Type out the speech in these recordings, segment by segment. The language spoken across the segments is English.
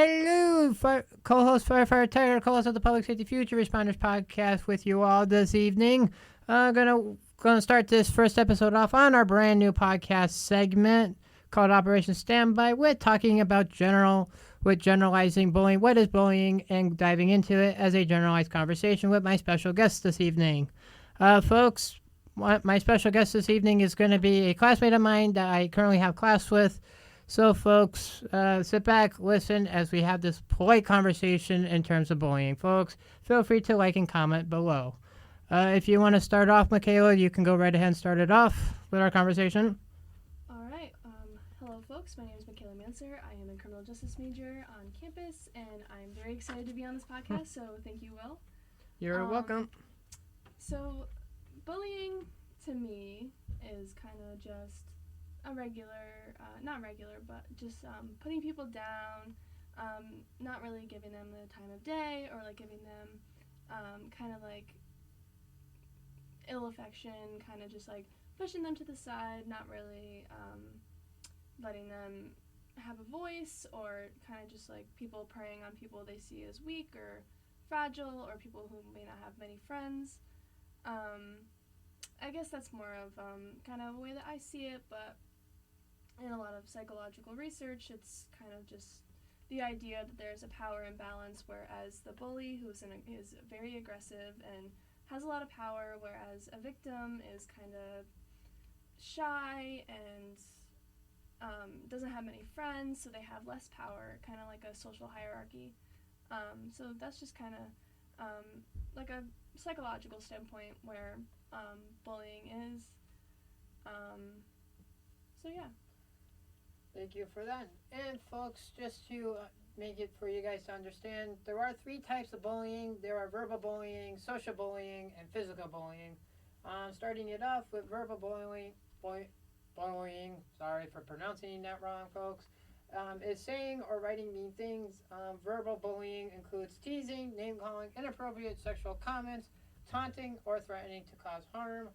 Hello, co-host Firefighter Tiger, co-host of the Public Safety Future Responders podcast with you all this evening. Gonna start this first episode off on our brand new podcast segment called Operation Standby with talking about generalizing bullying. What is bullying? And diving into it as a generalized conversation with my special guest this evening. Folks, my special guest this evening is going to be a classmate of mine that I currently have class with. So, folks, sit back, listen as we have this polite conversation in terms of bullying. Folks, feel free to like and comment below. If you want to start off, Michaela, you can go right ahead and start it off with our conversation. All right. Hello, folks. My name is Michaela Manser. I am a criminal justice major on campus, and I'm very excited to be on this podcast, so thank you, Will. You're welcome. So, bullying, to me, is kind of just a regular, not regular, but just putting people down, not really giving them the time of day, or like giving them kind of like ill affection, kind of just like pushing them to the side, not really letting them have a voice, or kind of just like people preying on people they see as weak or fragile, or people who may not have many friends. I guess that's more of kind of a way that I see it, but in a lot of psychological research, it's kind of just the idea that there's a power imbalance, whereas the bully is very aggressive and has a lot of power, whereas a victim is kind of shy and doesn't have many friends, so they have less power, kind of like a social hierarchy. So that's just kind of like a psychological standpoint where bullying is. So yeah. Thank you for that. And folks, just to make it for you guys to understand, there are three types of bullying. There are verbal bullying, social bullying, and physical bullying. Starting it off with verbal bullying, sorry for pronouncing that wrong, folks, is saying or writing mean things. Verbal bullying includes teasing, name-calling, inappropriate sexual comments, taunting, or threatening to cause harm.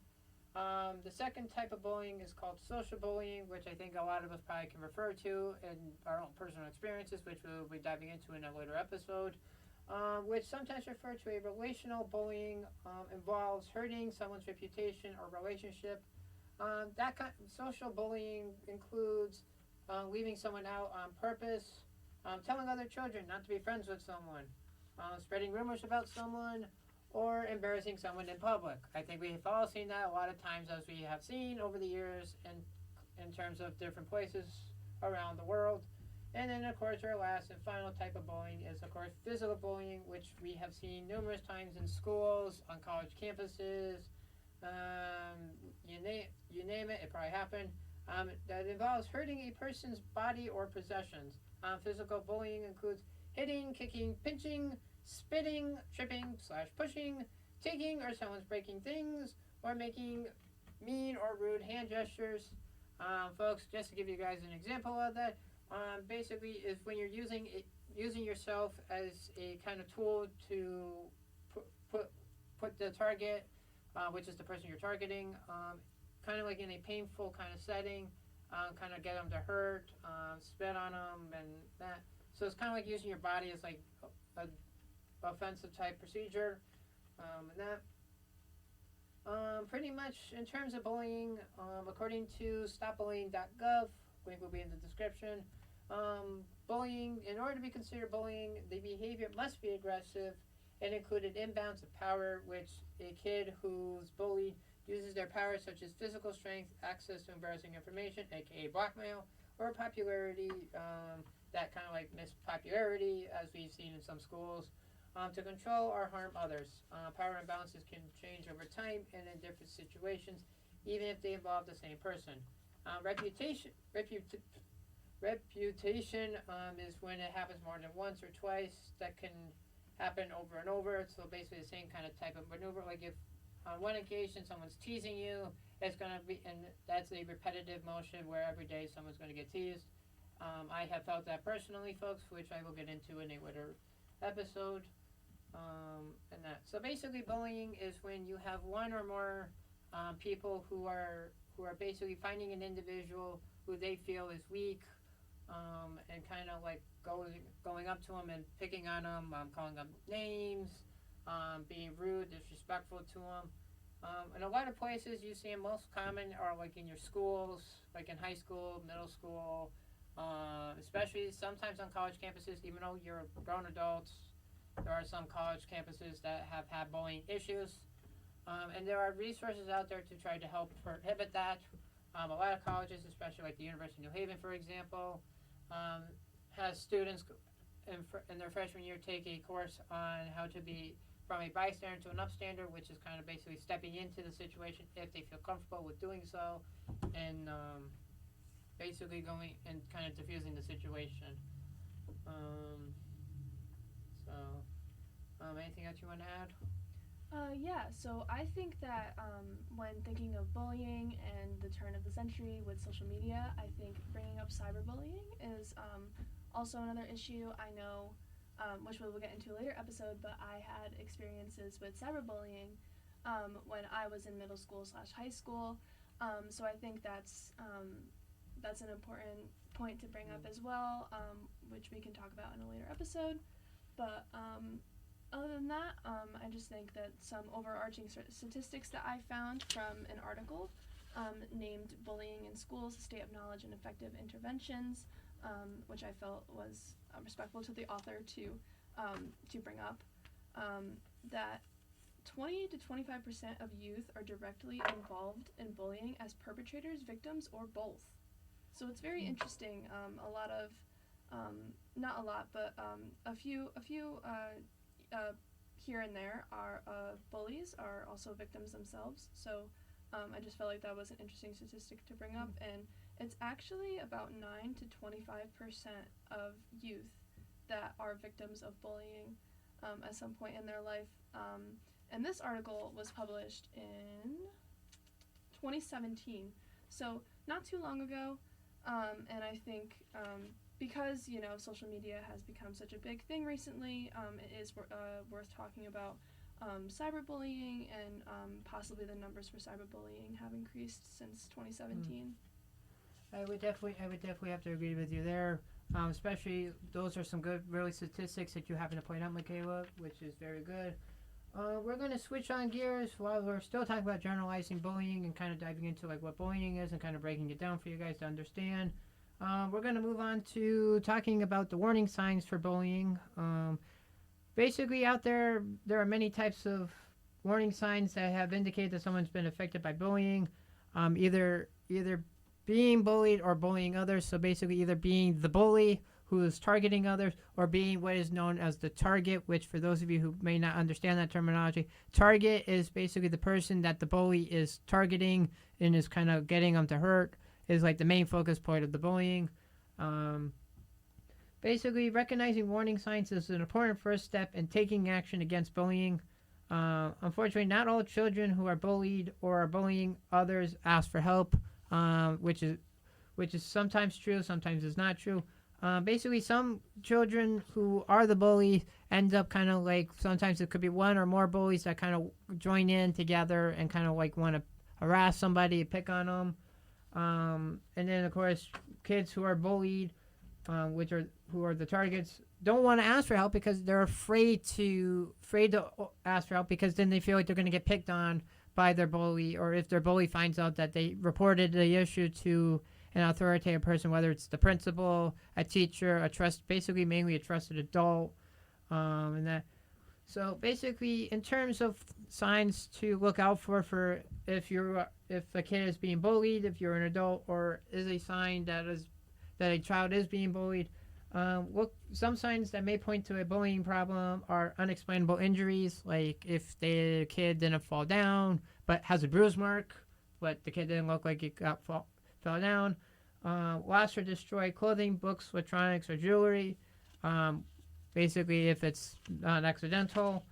The second type of bullying is called social bullying, which I think a lot of us probably can refer to in our own personal experiences, which we'll be diving into in a later episode, which sometimes refer to a relational bullying, involves hurting someone's reputation or relationship. That kind of social bullying includes leaving someone out on purpose, telling other children not to be friends with someone, spreading rumors about someone, or embarrassing someone in public. I think we've all seen that a lot of times, as we have seen over the years in terms of different places around the world. And then, of course, our last and final type of bullying is, of course, physical bullying, which we have seen numerous times in schools, on college campuses, you name it, it probably happened. That involves hurting a person's body or possessions. Physical bullying includes hitting, kicking, pinching, spitting, tripping / pushing, taking or someone's breaking things, or making mean or rude hand gestures. Folks, just to give you guys an example of that, basically is when you're using yourself as a kind of tool to put the target, which is the person you're targeting, kind of like in a painful kind of setting, kind of get them to hurt, spit on them, and that. So it's kind of like using your body as like a offensive type procedure, and that. Pretty much in terms of bullying, according to stopbullying.gov, link will be in the description. Bullying, in order to be considered bullying, the behavior must be aggressive and include an imbalance of power, which a kid who's bullied uses their power, such as physical strength, access to embarrassing information, aka blackmail, or popularity, that kind of like mispopularity, as we've seen in some schools, to control or harm others. Power imbalances can change over time and in different situations, even if they involve the same person. Reputation is when it happens more than once or twice. That can happen over and over. So basically the same kind of type of maneuver. Like if on one occasion someone's teasing you, it's going to be, and that's a repetitive motion where every day someone's going to get teased. I have felt that personally, folks, which I will get into in a later episode. And that. So basically bullying is when you have one or more people who are basically finding an individual who they feel is weak and kind of like going up to them and picking on them, calling them names, being rude, disrespectful to them. In a lot of places, you see them most common are like in your schools, like in high school, middle school, especially sometimes on college campuses. Even though you're grown adults, there are some college campuses that have had bullying issues, and there are resources out there to try to help prohibit that. A lot of colleges, especially like the University of New Haven, for example, has students in their freshman year take a course on how to be from a bystander to an upstander, which is kind of basically stepping into the situation if they feel comfortable with doing so, and basically going and kind of diffusing the situation. So, anything else you want to add? Yeah, so I think that when thinking of bullying and the turn of the century with social media, I think bringing up cyberbullying is also another issue. I know, which we will get into a later episode, but I had experiences with cyberbullying when I was in middle school / high school. So I think that's an important point to bring up as well, which we can talk about in a later episode. But other than that, I just think that some overarching statistics that I found from an article named Bullying in Schools, a State of Knowledge and Effective Interventions, which I felt was respectful to the author to bring up, that 20 to 25% of youth are directly involved in bullying as perpetrators, victims, or both. So it's very interesting. A lot of, not a lot, but a few here and there are bullies are also victims themselves. So I just felt like that was an interesting statistic to bring up, and it's actually about 9 to 25% of youth that are victims of bullying at some point in their life. And this article was published in 2017, so not too long ago. And I think because, social media has become such a big thing recently, it is worth talking about cyberbullying, and possibly the numbers for cyberbullying have increased since 2017. I would definitely have to agree with you there. Especially those are some good, really statistics that you happen to point out, Michaela, which is very good. We're going to switch on gears while we're still talking about generalizing bullying and kind of diving into like what bullying is and kind of breaking it down for you guys to understand. We're going to move on to talking about the warning signs for bullying. Basically, out there are many types of warning signs that have indicated that someone's been affected by bullying, either being bullied or bullying others. So basically, either being the bully who is targeting others, or being what is known as the target, which for those of you who may not understand that terminology, target is basically the person that the bully is targeting and is kind of getting them to hurt, is like the main focus point of the bullying. Basically, recognizing warning signs is an important first step in taking action against bullying. Unfortunately, not all children who are bullied or are bullying others ask for help, which is sometimes true, sometimes is not true. Basically, some children who are the bully end up kind of like, sometimes it could be one or more bullies that kind of join in together and kind of like want to harass somebody, pick on them. And then, of course, kids who are bullied, who are the targets, don't want to ask for help because they're afraid to ask for help, because then they feel like they're going to get picked on by their bully, or if their bully finds out that they reported the issue to an authoritative person, whether it's the principal, a teacher, basically mainly a trusted adult, and that. So basically, in terms of signs to look out for if a kid is being bullied, if you're an adult, or is a sign that a child is being bullied, some signs that may point to a bullying problem are unexplainable injuries, like if the kid didn't fall down but has a bruise mark, but the kid didn't look like he fell down. Lost or destroyed clothing, books, electronics, or jewelry. Basically, if it's not accidental.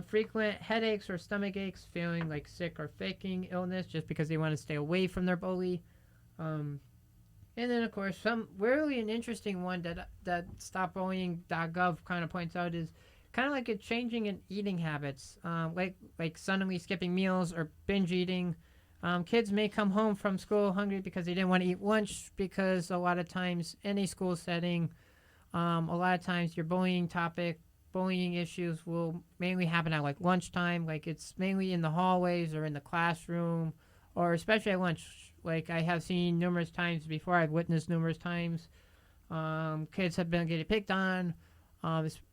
Frequent headaches or stomach aches, feeling like sick or faking illness just because they want to stay away from their bully. And then, of course, some really an interesting one that StopBullying.gov kind of points out is kind of like a changing in eating habits, like suddenly skipping meals or binge eating. Kids may come home from school hungry because they didn't want to eat lunch, because a lot of times in a school setting, a lot of times your bullying issues will mainly happen at like lunchtime. Like it's mainly in the hallways or in the classroom, or especially at lunch. Like I have seen numerous times before. I've witnessed numerous times. Kids have been getting picked on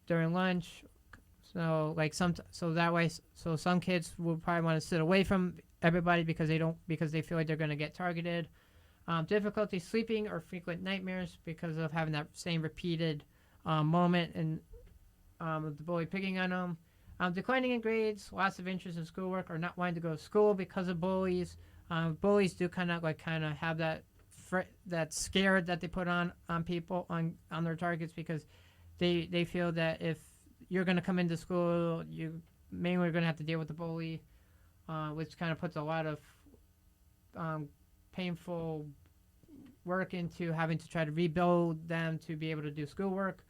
during lunch. So like so some kids will probably want to sit away from everybody because they feel like they're going to get targeted. Difficulty sleeping or frequent nightmares because of having that same repeated moment and the bully picking on them. Declining in grades, loss of interest in schoolwork, or not wanting to go to school because of bullies. Bullies do kind of have that scare that they put on people on their targets, because they feel that if you're going to come into school, you mainly are going to have to deal with the bully, which kind of puts a lot of painful work into having to try to rebuild them to be able to do schoolwork.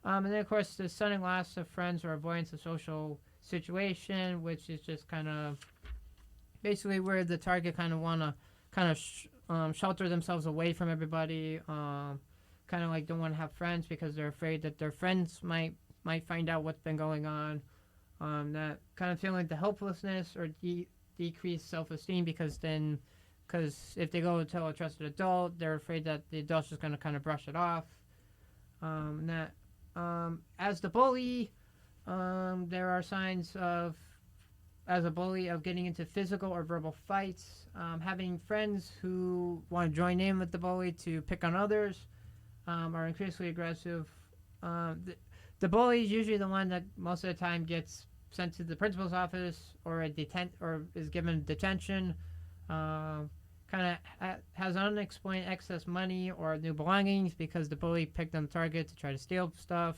And then, of course, the sudden loss of friends or avoidance of social situation, which is just kind of basically where the target kind of want to shelter themselves away from everybody. Kind of like don't want to have friends because they're afraid that their friends might find out what's been going on. That kind of feeling like the helplessness or decreased self-esteem, because if they go to tell a trusted adult, they're afraid that the adult's just going to kind of brush it off. As the bully, there are signs of, as a bully, of getting into physical or verbal fights, having friends who want to join in with the bully to pick on others, are increasingly aggressive. The bully is usually the one that most of the time gets sent to the principal's office or or is given detention. Kind of has unexplained excess money or new belongings because the bully picked on the target to try to steal stuff.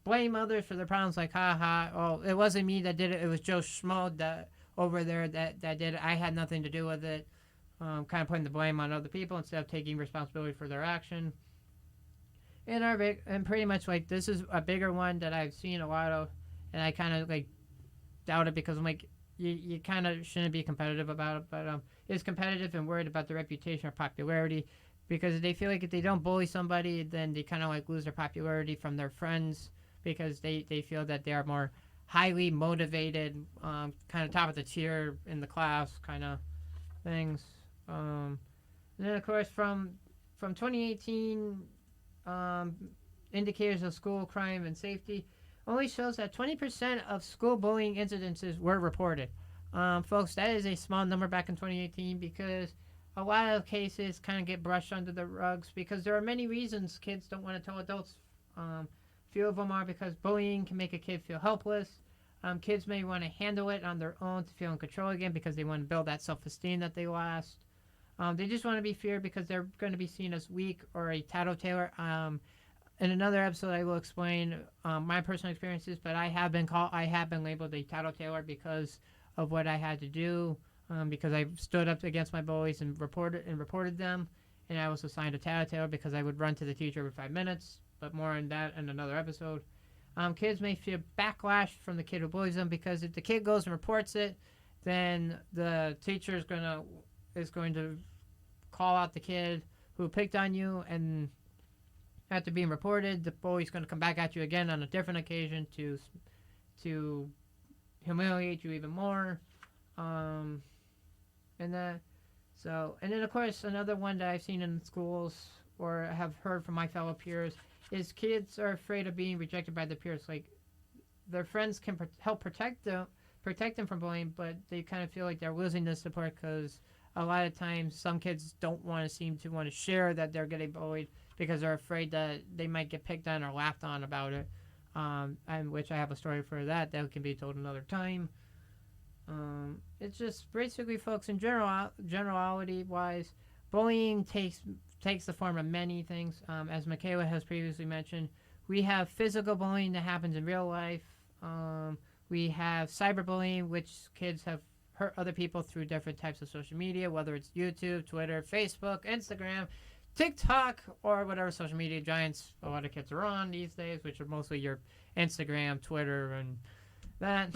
Blame others for their problems, like, oh, it wasn't me that did it, it was Joe Schmo that over there that did it, I had nothing to do with it. Kind of putting the blame on other people instead of taking responsibility for their action. And pretty much, like, this is a bigger one that I've seen a lot of, and I kind of, like, doubt it, because I'm like, you kind of shouldn't be competitive about it, but is competitive and worried about their reputation or popularity, because they feel like if they don't bully somebody, then they kind of like lose their popularity from their friends, because they feel that they are more highly motivated, kind of top of the tier in the class kind of things. And then, of course, from 2018, indicators of school crime and safety only shows that 20% of school bullying incidences were reported. Folks, that is a small number back in 2018, because a lot of cases kind of get brushed under the rugs because there are many reasons kids don't want to tell adults. Few of them are because bullying can make a kid feel helpless. Kids may want to handle it on their own to feel in control again because they want to build that self-esteem that they lost. They just want to be feared because they're going to be seen as weak or a tattletale. In another episode, I will explain my personal experiences, but I have been labeled a tattletale because of what I had to do, because I stood up against my bullies and reported them, and I was assigned a tattletale because I would run to the teacher every 5 minutes. But more on that in another episode. Kids may feel backlash from the kid who bullies them, because if the kid goes and reports it, then the teacher is going to call out the kid who picked on you, and after being reported, the bully's going to come back at you again on a different occasion to humiliate you even more. And then of course, another one that I've seen in schools or have heard from my fellow peers is kids are afraid of being rejected by their peers. Like, their friends can help protect them from bullying, but they kind of feel like they're losing the support because a lot of times some kids don't seem to want to share that they're getting bullied because they're afraid that they might get picked on or laughed on about it. And which I have a story for that can be told another time. It's just basically, folks, in generality wise, bullying takes the form of many things. As Michaela has previously mentioned, we have physical bullying that happens in real life. We have cyberbullying, which kids have hurt other people through different types of social media, whether it's YouTube, Twitter, Facebook, Instagram, TikTok, or whatever social media giants a lot of kids are on these days, which are mostly your Instagram, Twitter, and that.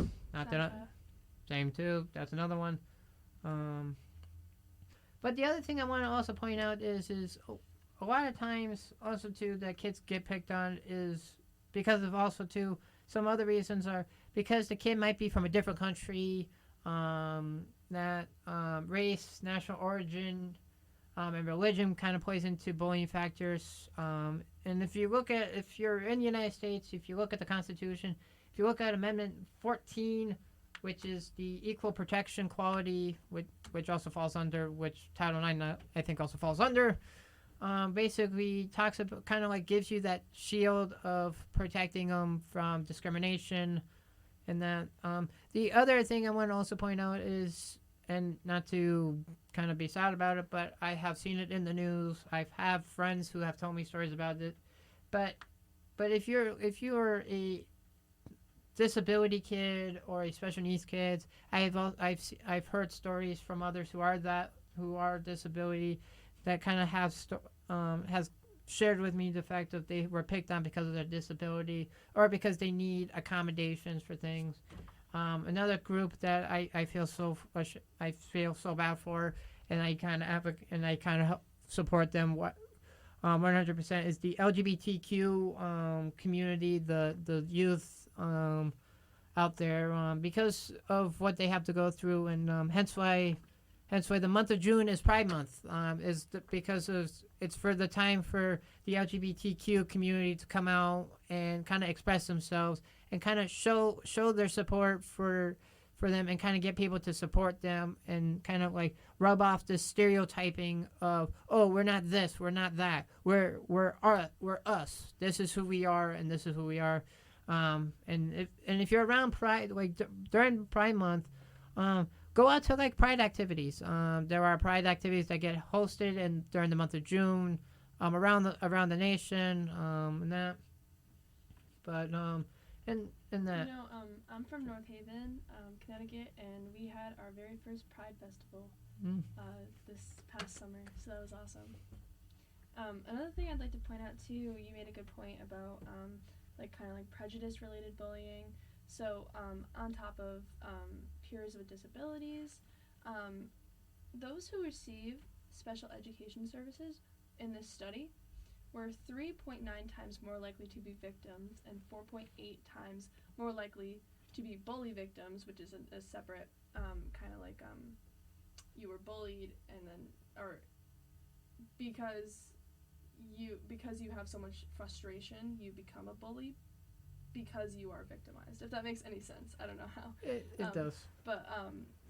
Same too. That's another one. Um, but the other thing I want to also point out is a lot of times also too that kids get picked on is because of also too some other reasons are because the kid might be from a different country, that race, national origin, and religion kind of plays into bullying factors. And if you're in the United States, if you look at the Constitution, if you look at Amendment 14, which is the equal protection quality, which also falls under, which Title IX I think also falls under, basically talks about kind of like gives you that shield of protecting them from discrimination, and that the other thing I want to also point out is, and not to kind of be sad about it, but I have seen it in the news. I have friends who have told me stories about it. But if you're a disability kid or a special needs kid, I've heard stories from others who are disability that kind of has shared with me the fact that they were picked on because of their disability or because they need accommodations for things. Another group that I feel so bad for, and I kind of support them 100% is the LGBTQ community, the youth out there, because of what they have to go through, and hence why the month of June is Pride Month, because it's for the time for the LGBTQ community to come out and kind of express themselves and kind of show their support for them, and kind of get people to support them, and kind of like rub off this stereotyping of, oh, we're not this, we're not that, we're us, this is who we are, and this is who we are. And if you're around Pride, like during Pride Month, go out to like Pride activities. There are Pride activities that get hosted during the month of June, around the nation, and that. But and that. I'm from North Haven, Connecticut, and we had our very first Pride Festival this past summer, so that was awesome. Another thing I'd like to point out too, you made a good point about kind of like prejudice-related bullying. So on top of peers with disabilities, those who receive special education services in this study were 3.9 times more likely to be victims and 4.8 times more likely to be bully victims, which is a separate kind of like you were bullied, and then or because you have so much frustration, you become a bully because you are victimized. If that makes any sense, I don't know how. It does. But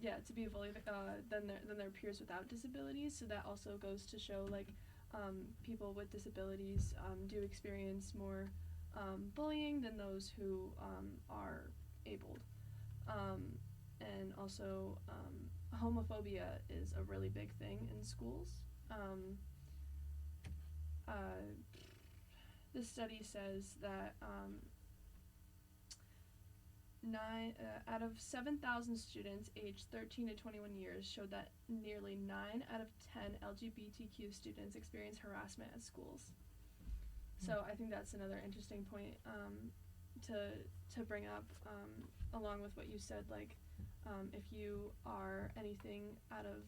yeah, to be a bully, then there are peers without disabilities. So that also goes to show like people with disabilities do experience more bullying than those who are abled. And also homophobia is a really big thing in schools. This study says that out of 7,000 students aged 13 to 21 years showed that nearly 9 out of 10 LGBTQ students experience harassment at schools. So I think that's another interesting point to bring up, along with what you said, like if you are anything out of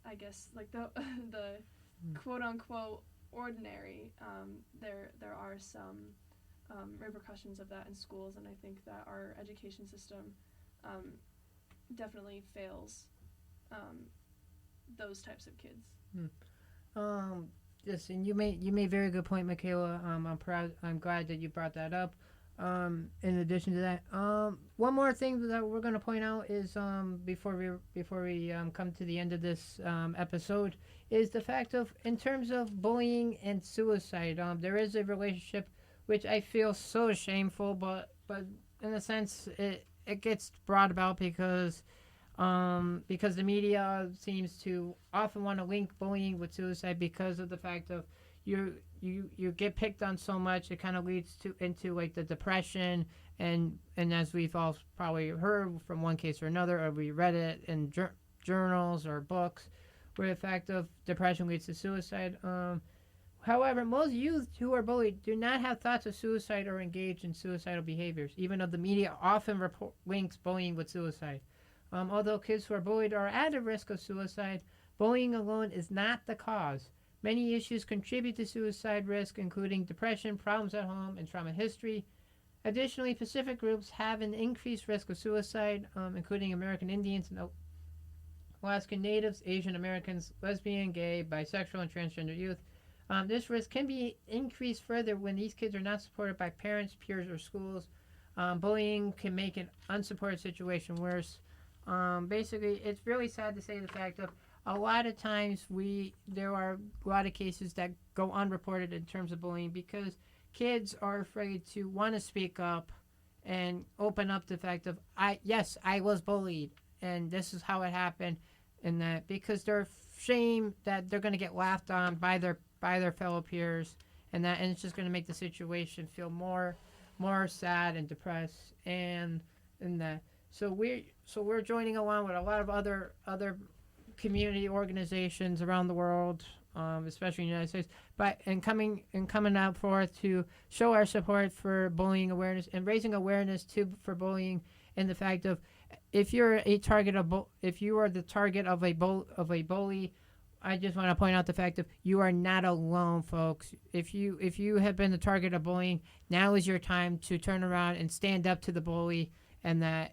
I guess like the quote unquote ordinary, there are some repercussions of that in schools, and I think that our education system definitely fails those types of kids. Yes, and you made very good point, Michaela. I'm glad that you brought that up. In addition to that, one more thing that we're going to point out is before we come to the end of this episode, is the fact of, in terms of bullying and suicide, there is a relationship which I feel so shameful, but in a sense it gets brought about because the media seems to often want to link bullying with suicide because of the fact of you get picked on so much, it kind of leads into like the depression, and as we've all probably heard from one case or another, or we read it in journals or books, where the fact of depression leads to suicide. However, most youth who are bullied do not have thoughts of suicide or engage in suicidal behaviors, even though the media often links bullying with suicide. Although kids who are bullied are at a risk of suicide, bullying alone is not the cause. Many issues contribute to suicide risk, including depression, problems at home, and trauma history. Additionally, Pacific groups have an increased risk of suicide, including American Indians and Alaskan Natives, Asian Americans, lesbian, gay, bisexual, and transgender youth. This risk can be increased further when these kids are not supported by parents, peers, or schools. Bullying can make an unsupported situation worse. Basically, it's really sad to say the fact of a lot of times there are a lot of cases that go unreported in terms of bullying because kids are afraid to want to speak up and open up the fact of I was bullied and this is how it happened, and that because they're ashamed that they're going to get laughed on by their fellow peers, and it's just going to make the situation feel more sad and depressed, and that. So we're joining along with a lot of other community organizations around the world, especially in the United States, and coming out forth to show our support for bullying awareness and raising awareness for bullying, and the fact of if you are the target of a bully, I just want to point out the fact that you are not alone, folks. If you have been the target of bullying, now is your time to turn around and stand up to the bully, and that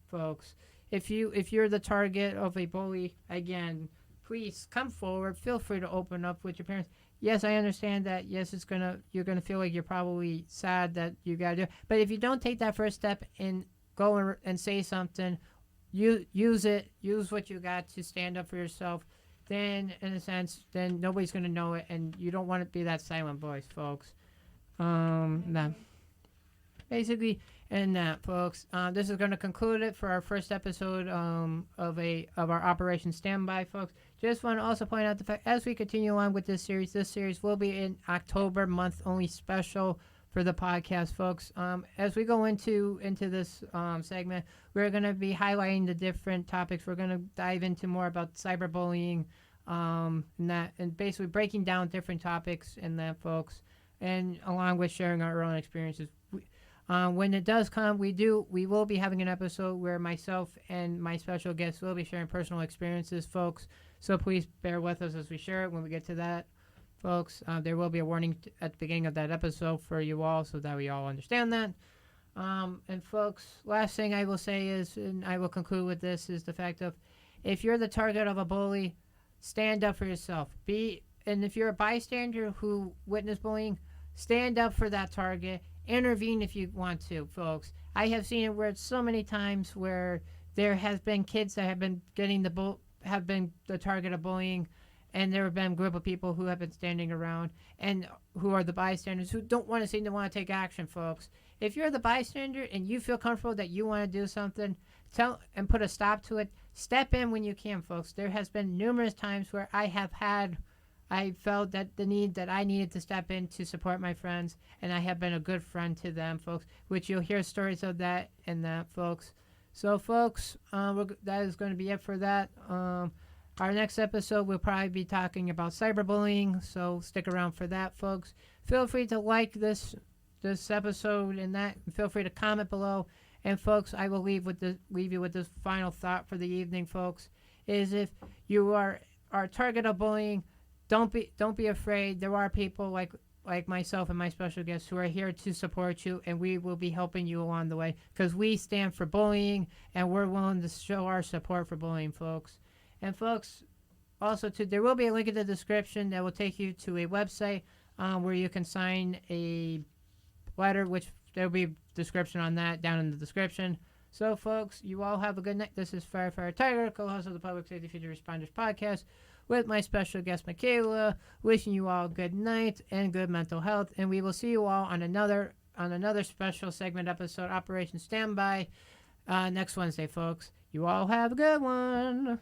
folks. If you're the target of a bully, again, please come forward. Feel free to open up with your parents. Yes, I understand that. Yes, you're gonna feel like you're probably sad that you gotta do it. But if you don't take that first step and go and say something, use what you got to stand up for yourself, then in a sense, then nobody's gonna know it, and you don't want to be that silent voice, folks. No. Basically, and that, folks, this is going to conclude it for our first episode of our Operation Standby, folks. Just want to also point out the fact, as we continue on with this series will be an October month only special for the podcast, folks. As we go into this segment, we're going to be highlighting the different topics. We're going to dive into more about cyberbullying, and basically breaking down different topics in that, folks, and along with sharing our own experiences. When it does come, we will be having an episode where myself and my special guests will be sharing personal experiences, folks. So please bear with us as we share it. When we get to that, folks, there will be a warning at the beginning of that episode for you all, so that we all understand that. And folks, last thing I will say is, and I will conclude with this, is the fact of, if you're the target of a bully, stand up for yourself. And if you're a bystander who witnessed bullying, stand up for that target. Intervene if you want to, folks. I have seen it where it's so many times where there has been kids that have been have been the target of bullying, and there have been a group of people who have been standing around and who are the bystanders who don't want to take action, folks. If you're the bystander and you feel comfortable that you want to do something, tell and put a stop to it. Step in when you can, folks. There has been numerous times where I felt that the need that I needed to step in to support my friends, and I have been a good friend to them, folks, which you'll hear stories of that and that, folks. So, folks, that is going to be it for that. Our next episode, we'll probably be talking about cyberbullying, so stick around for that, folks. Feel free to like this episode and that. Feel free to comment below. And, folks, I will leave you with this final thought for the evening, folks, is if you are a target of bullying, don't be afraid. There are people like myself and my special guests who are here to support you, and we will be helping you along the way, because we stand for bullying, and we're willing to show our support for bullying, folks. And folks, also there will be a link in the description that will take you to a website where you can sign a letter, which there will be a description on that down in the description. So, folks, you all have a good night. This is Firefighter Tiger, co-host of the Public Safety Future Responders podcast, with my special guest, Michaela, wishing you all good night and good mental health. And we will see you all on another special segment episode, Operation Standby, next Wednesday, folks. You all have a good one.